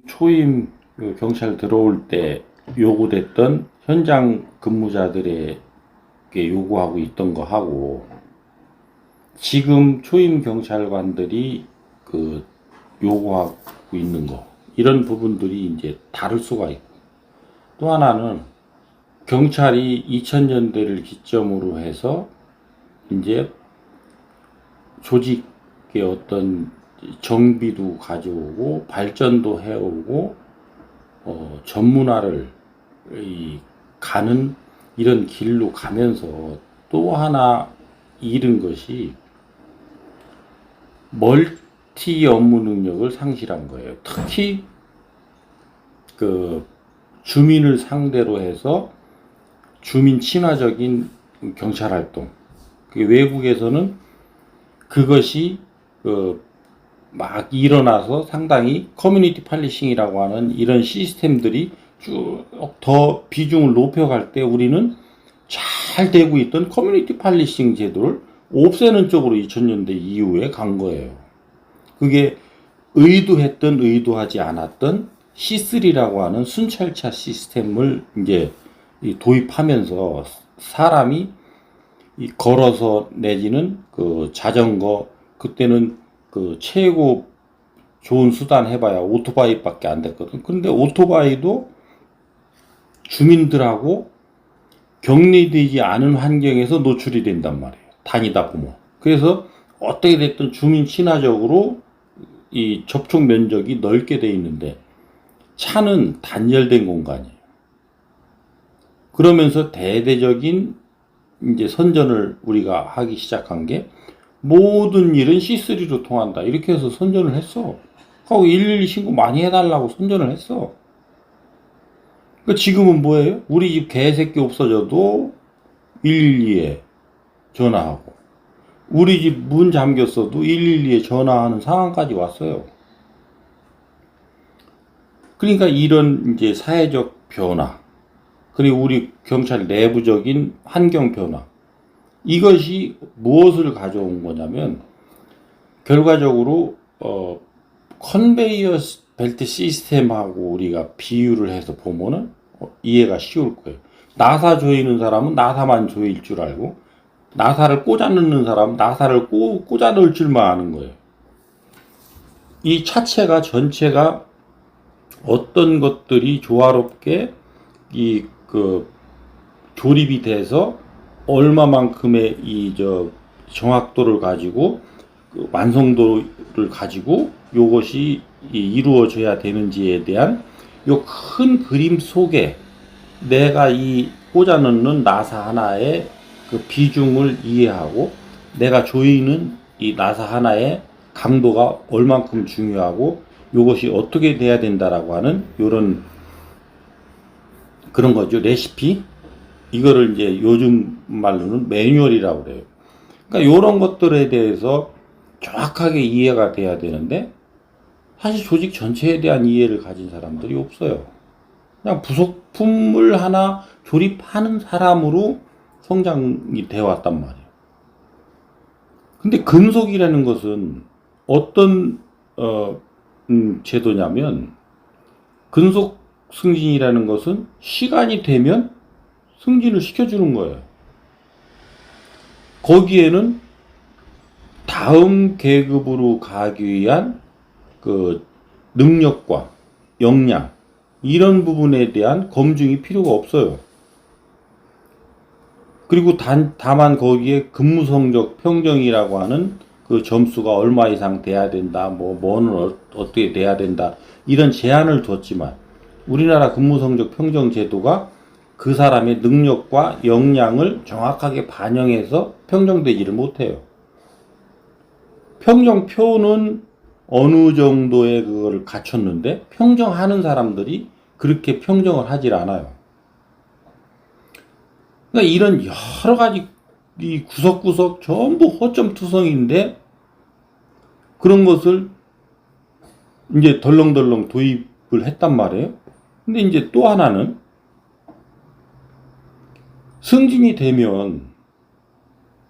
초임 그 경찰 들어올 때 요구됐던 현장 근무자들에게 요구하고 있던 거 하고 지금 초임 경찰관들이 그 요구하고 있는 거 이런 부분들이 이제 다를 수가 있고, 또 하나는 경찰이 2000년대를 기점으로 해서 이제 조직의 어떤 정비도 가져오고 발전도 해오고 전문화를 가는 이런 길로 가면서 또 하나 잃은 것이 멀티 업무 능력을 상실한 거예요. 특히 그 주민을 상대로 해서 주민 친화적인 경찰 활동. 외국에서는 그것이 막 일어나서 상당히 커뮤니티 팔리싱이라고 하는 이런 시스템들이 쭉 더 비중을 높여갈 때 우리는 잘 되고 있던 커뮤니티 팔리싱 제도를 없애는 쪽으로 2000년대 이후에 간 거예요. 그게 의도했던 의도하지 않았던 C3라고 하는 순찰차 시스템을 이제 도입하면서 사람이 걸어서 내지는 그 자전거, 그때는 그 최고 좋은 수단 해봐야 오토바이밖에 안 됐거든. 근데 오토바이도 주민들하고 격리되지 않은 환경에서 노출이 된단 말이에요. 다니다 보면. 그래서 어떻게 됐든 주민 친화적으로 이 접촉 면적이 넓게 돼 있는데 차는 단절된 공간이에요. 그러면서 대대적인 이제 선전을 우리가 하기 시작한 게 모든 일은 C3로 통한다. 이렇게 해서 선전을 했어. 하고 112 신고 많이 해달라고 선전을 했어. 그러니까 지금은 뭐예요? 우리 집 개새끼 없어져도 112에 전화하고, 우리 집 문 잠겼어도 112에 전화하는 상황까지 왔어요. 그러니까 이런 이제 사회적 변화, 그리고 우리 경찰 내부적인 환경 변화, 이것이 무엇을 가져온 거냐면 결과적으로 컨베이어 벨트 시스템하고 우리가 비유를 해서 보면은 이해가 쉬울 거예요. 나사 조이는 사람은 나사만 조일 줄 알고, 나사를 꽂아 넣는 사람은 나사를 꽂아 넣을 줄만 아는 거예요. 이 차체가 전체가 어떤 것들이 조화롭게 조립이 돼서 얼마만큼의 정확도를 가지고 완성도를 가지고 요것이 이루어져야 되는지에 대한 요 큰 그림 속에 내가 이 꽂아 넣는 나사 하나의 그 비중을 이해하고, 내가 조이는 이 나사 하나의 강도가 얼만큼 중요하고 요것이 어떻게 돼야 된다라고 하는 요런 그런 거죠. 레시피. 이거를 이제 요즘 말로는 매뉴얼이라고 그래요. 그러니까 이런 것들에 대해서 정확하게 이해가 돼야 되는데 사실 조직 전체에 대한 이해를 가진 사람들이 없어요. 그냥 부속품을 하나 조립하는 사람으로 성장이 되어 왔단 말이에요. 근데 근속이라는 것은 어떤 제도냐면, 근속 승진이라는 것은 시간이 되면 승진을 시켜주는 거예요. 거기에는 다음 계급으로 가기 위한 그 능력과 역량, 이런 부분에 대한 검증이 필요가 없어요. 그리고 다만 거기에 근무 성적 평정이라고 하는 그 점수가 얼마 이상 돼야 된다, 뭐는 어떻게 돼야 된다, 이런 제한을 뒀지만 우리나라 근무 성적 평정 제도가 그 사람의 능력과 역량을 정확하게 반영해서 평정되지를 못해요. 평정표는 어느 정도의 그거를 갖췄는데 평정하는 사람들이 그렇게 평정을 하질 않아요. 그러니까 이런 여러 가지 이 구석구석 전부 허점투성인데 그런 것을 이제 덜렁덜렁 도입을 했단 말이에요. 근데 이제 또 하나는 승진이 되면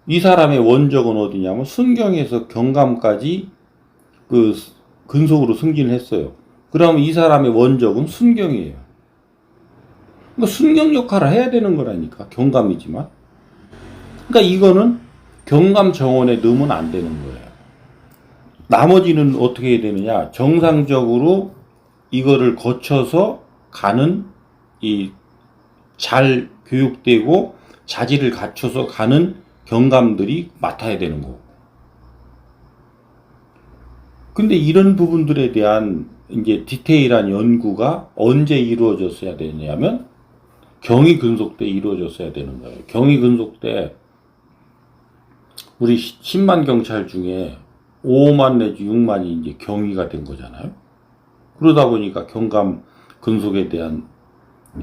이 사람의 원적은 어디냐면 순경에서 경감까지 그 근속으로 승진을 했어요. 그러면 이 사람의 원적은 순경이에요. 그러니까 순경 역할을 해야 되는 거라니까. 경감이지만. 그러니까 이거는 경감 정원에 넣으면 안 되는 거예요. 나머지는 어떻게 해야 되느냐? 정상적으로 이거를 거쳐서 가는 이 잘 교육되고 자질을 갖춰서 가는 경감들이 맡아야 되는 거고. 근데 이런 부분들에 대한 이제 디테일한 연구가 언제 이루어졌어야 되냐면 경위 근속 때 이루어졌어야 되는 거예요. 경위 근속 때 우리 10만 경찰 중에 5만 내지 6만이 이제 경위가 된 거잖아요. 그러다 보니까 경감 근속에 대한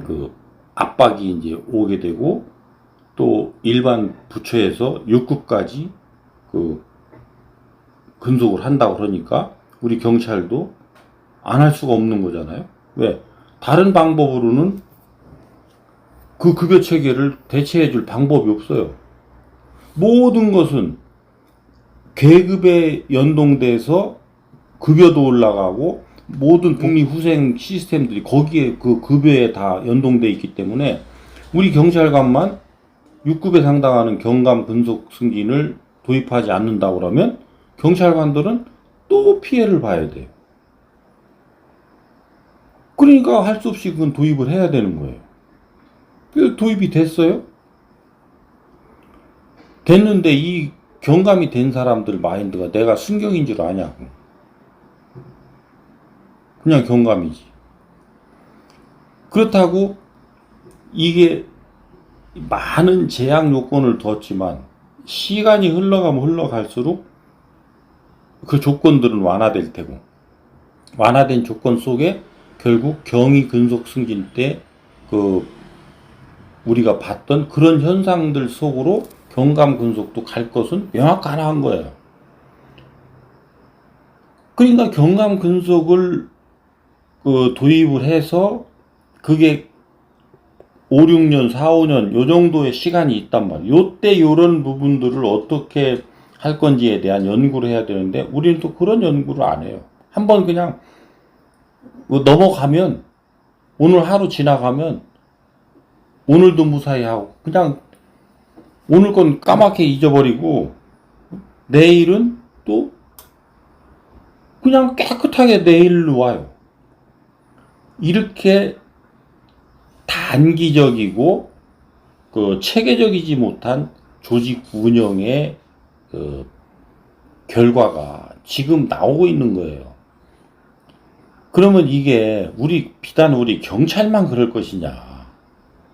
그 압박이 이제 오게 되고 또 일반 부처에서 6급까지 그 근속을 한다고 그러니까 우리 경찰도 안 할 수가 없는 거잖아요. 왜? 다른 방법으로는 그 급여 체계를 대체해 줄 방법이 없어요. 모든 것은 계급에 연동돼서 급여도 올라가고 모든 복리후생 시스템들이 거기에 그 급여에 다 연동돼 있기 때문에 우리 경찰관만 6급에 해당하는 경감 근속 승진을 도입하지 않는다고 그러면 경찰관들은 또 피해를 봐야 돼요. 그러니까 할 수 없이 그건 도입을 해야 되는 거예요. 그래서 도입이 됐어요. 됐는데 이 경감이 된 사람들 마인드가 내가 순경인 줄 아냐고. 그냥 경감이지. 그렇다고 이게 많은 제약 요건을 뒀지만 시간이 흘러가면 흘러갈수록 그 조건들은 완화될 테고 완화된 조건 속에 결국 경위 근속 승진 때 그 우리가 봤던 그런 현상들 속으로 경감 근속도 갈 것은 명확한 거예요. 그러니까 경감 근속을 그 도입을 해서 그게 5, 6년, 4, 5년 요 정도의 시간이 있단 말이에요. 요때 요런 부분들을 어떻게 할 건지에 대한 연구를 해야 되는데 우리는 또 그런 연구를 안 해요. 한번 그냥 넘어가면 오늘 하루 지나가면 오늘도 무사히 하고 그냥 오늘 건 까맣게 잊어버리고 내일은 또 그냥 깨끗하게 내일로 와요. 이렇게 단기적이고 그 체계적이지 못한 조직 운영의 그 결과가 지금 나오고 있는 거예요. 그러면 이게 비단 우리 경찰만 그럴 것이냐?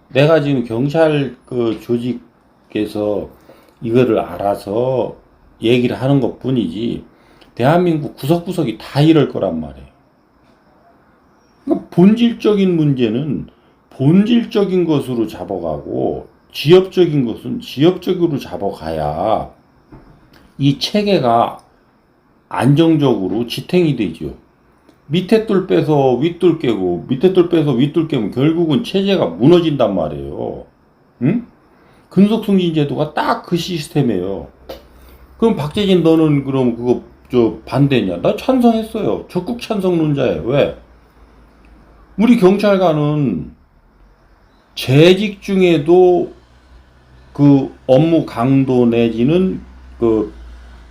내가 지금 경찰 그 조직에서 이거를 알아서 얘기를 하는 것 뿐이지 대한민국 구석구석이 다 이럴 거란 말이에요. 그러니까 본질적인 문제는 본질적인 것으로 잡아가고 지엽적인 것은 지엽적으로 잡아가야 이 체계가 안정적으로 지탱이 되죠. 밑에 뚫 빼서 윗뚫 깨고 밑에 뚫 빼서 윗뚫 깨면 결국은 체제가 무너진단 말이에요. 응? 근속승진 제도가 딱 그 시스템이에요. 그럼 박재진 너는 그럼 그거 반대냐? 나 찬성했어요. 적극 찬성론자예요. 왜? 우리 경찰관은 재직 중에도 그 업무 강도 내지는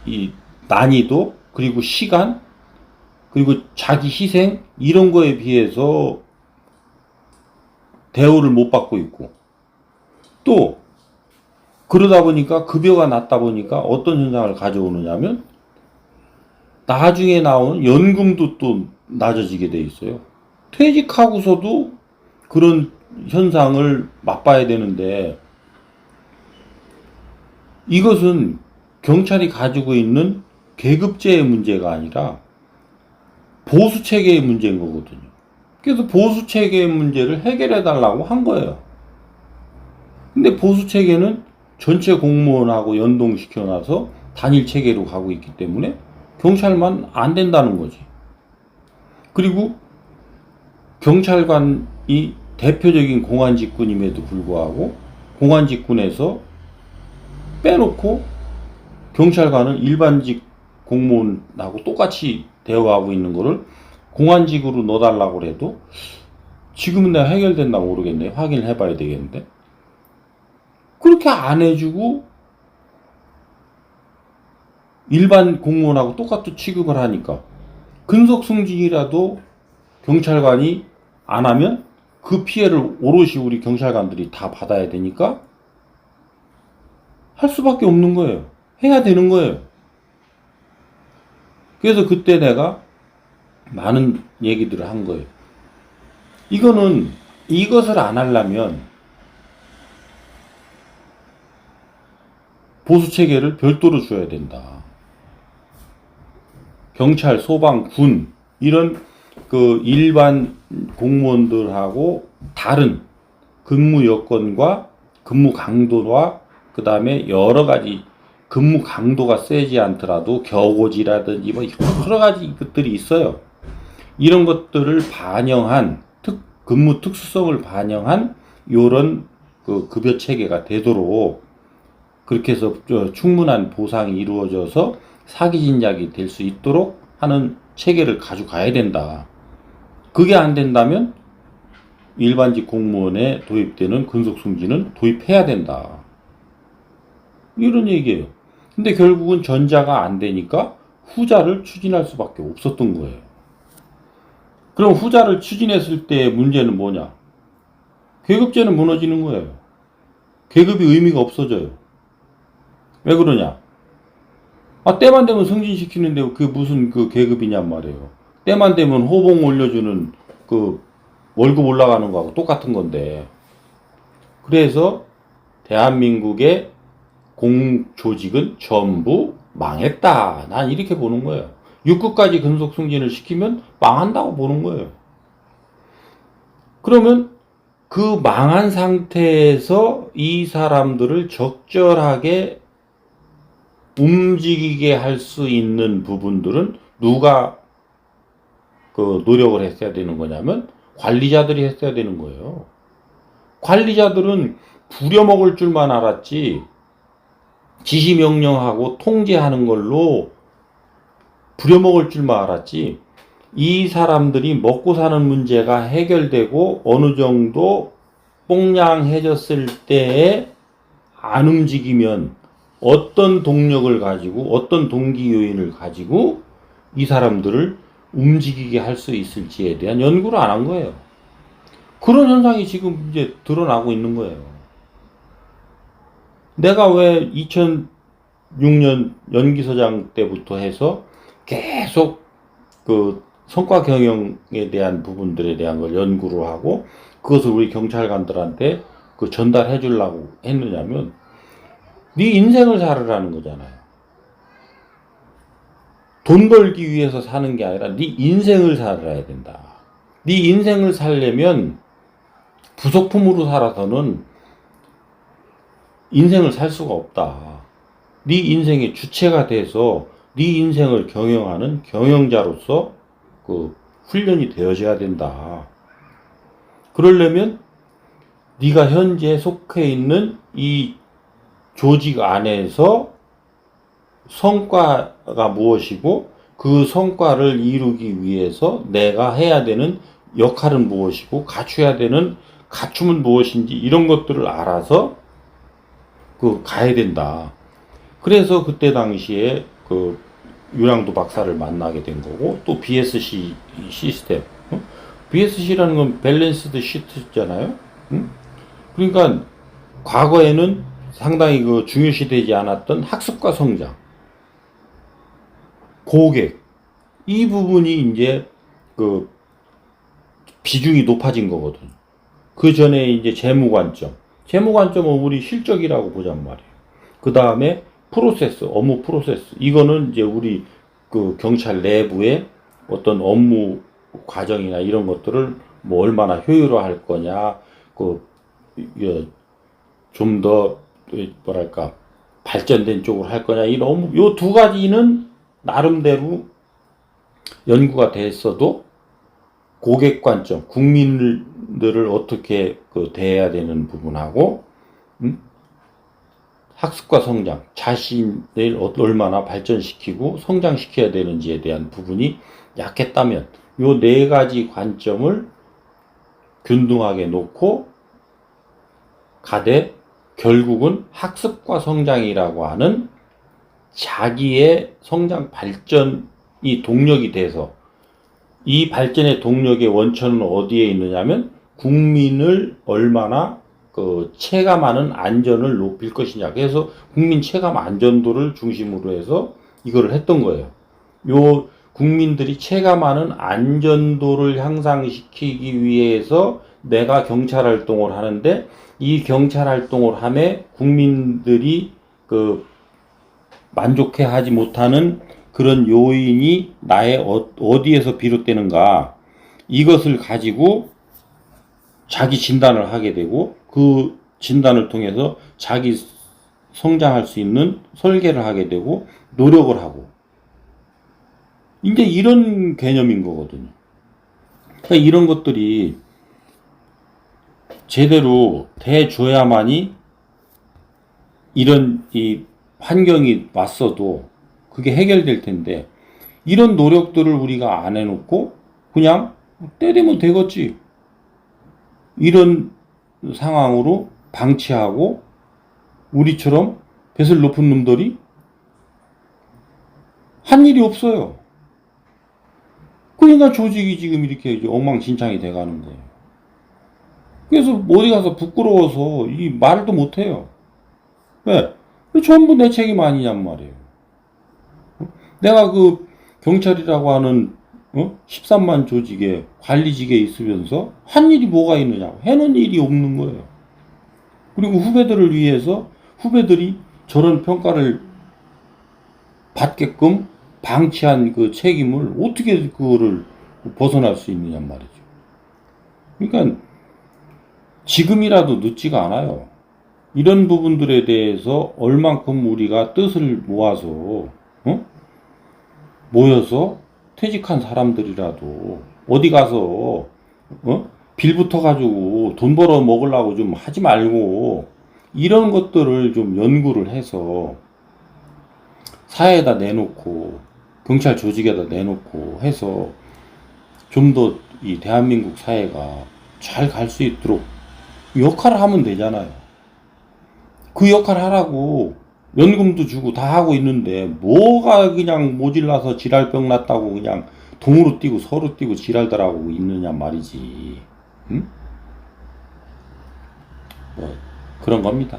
이 난이도 그리고 시간 그리고 자기 희생 이런 거에 비해서 대우를 못 받고 있고 또 그러다 보니까 급여가 낮다 보니까 어떤 현상을 가져오느냐면 나중에 나오는 연금도 또 낮아지게 돼 있어요. 퇴직하고서도 그런 현상을 맛봐야 되는데 이것은 경찰이 가지고 있는 계급제의 문제가 아니라 보수체계의 문제인 거거든요. 그래서 보수체계의 문제를 해결해 달라고 한 거예요. 근데 보수체계는 전체 공무원하고 연동시켜놔서 단일체계로 가고 있기 때문에 경찰만 안 된다는 거지. 그리고 경찰관이 대표적인 공안직군임에도 불구하고 공안직군에서 빼놓고 경찰관은 일반직 공무원하고 똑같이 대우하고 있는 거를 공안직으로 넣어달라고 그래도 지금은 내가 해결됐나 모르겠네. 확인을 해봐야 되겠는데. 그렇게 안 해주고 일반 공무원하고 똑같이 취급을 하니까 근속승진이라도 경찰관이 안 하면 그 피해를 오롯이 우리 경찰관들이 다 받아야 되니까 할 수밖에 없는 거예요. 해야 되는 거예요. 그래서 그때 내가 많은 얘기들을 한 거예요. 이거는 이것을 안 하려면 보수체계를 별도로 줘야 된다. 경찰, 소방, 군 이런 그 일반 공무원들하고 다른 근무 여건과 근무 강도와 그 다음에 여러 가지 근무 강도가 세지 않더라도 겨고지라든지 뭐 여러 가지 것들이 있어요. 이런 것들을 반영한 근무 특수성을 반영한 요런 그 급여 체계가 되도록 그렇게 해서 충분한 보상이 이루어져서 사기 진작이 될 수 있도록 하는 체계를 가져가야 된다. 그게 안 된다면 일반직 공무원에 도입되는 근속승진은 도입해야 된다. 이런 얘기예요. 근데 결국은 전자가 안 되니까 후자를 추진할 수밖에 없었던 거예요. 그럼 후자를 추진했을 때 문제는 뭐냐? 계급제는 무너지는 거예요. 계급이 의미가 없어져요. 왜 그러냐? 때만 되면 승진시키는데 그게 무슨 그 계급이냔 말이에요. 때만 되면 호봉 올려주는 그 월급 올라가는 거하고 똑같은 건데. 그래서 대한민국의 공조직은 전부 망했다. 난 이렇게 보는 거예요. 6급까지 근속 승진을 시키면 망한다고 보는 거예요. 그러면 그 망한 상태에서 이 사람들을 적절하게 움직이게 할 수 있는 부분들은 누가 그 노력을 했어야 되는 거냐면 관리자들이 했어야 되는 거예요. 관리자들은 부려먹을 줄만 알았지 지시 명령하고 통제하는 걸로 부려먹을 줄만 알았지 이 사람들이 먹고 사는 문제가 해결되고 어느 정도 뽕냥해졌을 때에 안 움직이면 어떤 동력을 가지고 어떤 동기 요인을 가지고 이 사람들을 움직이게 할 수 있을지에 대한 연구를 안 한 거예요. 그런 현상이 지금 이제 드러나고 있는 거예요. 내가 왜 2006년 연기서장 때부터 해서 계속 그 성과 경영에 대한 부분들에 대한 걸 연구를 하고 그것을 우리 경찰관들한테 그 전달해 주려고 했느냐면 네 인생을 살으라는 거잖아요. 돈 벌기 위해서 사는 게 아니라 네 인생을 살아야 된다. 네 인생을 살려면 부속품으로 살아서는 인생을 살 수가 없다. 네 인생의 주체가 돼서 네 인생을 경영하는 경영자로서 그 훈련이 되어져야 된다. 그러려면 네가 현재 속해 있는 이 조직 안에서 성과가 무엇이고 그 성과를 이루기 위해서 내가 해야 되는 역할은 무엇이고 갖춰야 되는 갖춤은 무엇인지 이런 것들을 알아서 그 가야 된다. 그래서 그때 당시에 그 유랑도 박사를 만나게 된 거고 또 BSC 시스템. BSC라는 건 밸런스드 시트잖아요. 그러니까 과거에는 상당히 그 중요시되지 않았던 학습과 성장, 고객 이 부분이 이제 그 비중이 높아진 거거든. 그 전에 이제 재무 관점은 우리 실적이라고 보잔 말이에요. 그 다음에 프로세스, 업무 프로세스 이거는 이제 우리 그 경찰 내부의 어떤 업무 과정이나 이런 것들을 뭐 얼마나 효율화할 거냐, 그 좀 더 뭐랄까 발전된 쪽으로 할 거냐 이런 요 두 가지는 나름대로 연구가 됐어도 고객 관점, 국민들을 어떻게 그 대해야 되는 부분하고 학습과 성장, 자신을 얼마나 발전시키고 성장시켜야 되는지에 대한 부분이 약했다면 요 네 가지 관점을 균등하게 놓고 가되 결국은 학습과 성장이라고 하는 자기의 성장 발전이 동력이 돼서 이 발전의 동력의 원천은 어디에 있느냐면 국민을 얼마나 그 체감하는 안전을 높일 것이냐. 그래서 국민 체감 안전도를 중심으로 해서 이거를 했던 거예요. 요 국민들이 체감하는 안전도를 향상시키기 위해서 내가 경찰 활동을 하는데 이 경찰 활동을 함에 국민들이 그 만족해 하지 못하는 그런 요인이 나의 어디에서 비롯되는가 이것을 가지고 자기 진단을 하게 되고 그 진단을 통해서 자기 성장할 수 있는 설계를 하게 되고 노력을 하고 이제 이런 개념인 거거든요. 그러니까 이런 것들이 제대로 돼줘야만이 이런 이 환경이 왔어도 그게 해결될 텐데 이런 노력들을 우리가 안 해놓고 그냥 때 되면 되겠지 이런 상황으로 방치하고 우리처럼 뱃을 높은 놈들이 한 일이 없어요. 그러니까 조직이 지금 이렇게 엉망진창이 돼가는 거예요. 그래서 어디 가서 부끄러워서 이 말도 못해요. 왜? 전부 내 책임 아니냔 말이에요. 내가 그 경찰이라고 하는 13만 조직에 관리직에 있으면서 한 일이 뭐가 있느냐고 해놓은 일이 없는 거예요. 그리고 후배들을 위해서 후배들이 저런 평가를 받게끔 방치한 그 책임을 어떻게 그거를 벗어날 수 있느냔 말이죠. 그러니까 지금이라도 늦지가 않아요. 이런 부분들에 대해서 얼만큼 우리가 뜻을 모아서 모여서 퇴직한 사람들이라도 어디 가서 빌 붙어가지고 돈 벌어 먹으려고 좀 하지 말고 이런 것들을 좀 연구를 해서 사회에다 내놓고 경찰 조직에다 내놓고 해서 좀 더 이 대한민국 사회가 잘 갈 수 있도록 역할을 하면 되잖아요. 그 역할 하라고 연금도 주고 다 하고 있는데 뭐가 그냥 모질라서 지랄병 났다고 그냥 동으로 뛰고 서로 뛰고 지랄들 하고 있느냐 말이지. 응? 뭐 그런 겁니다.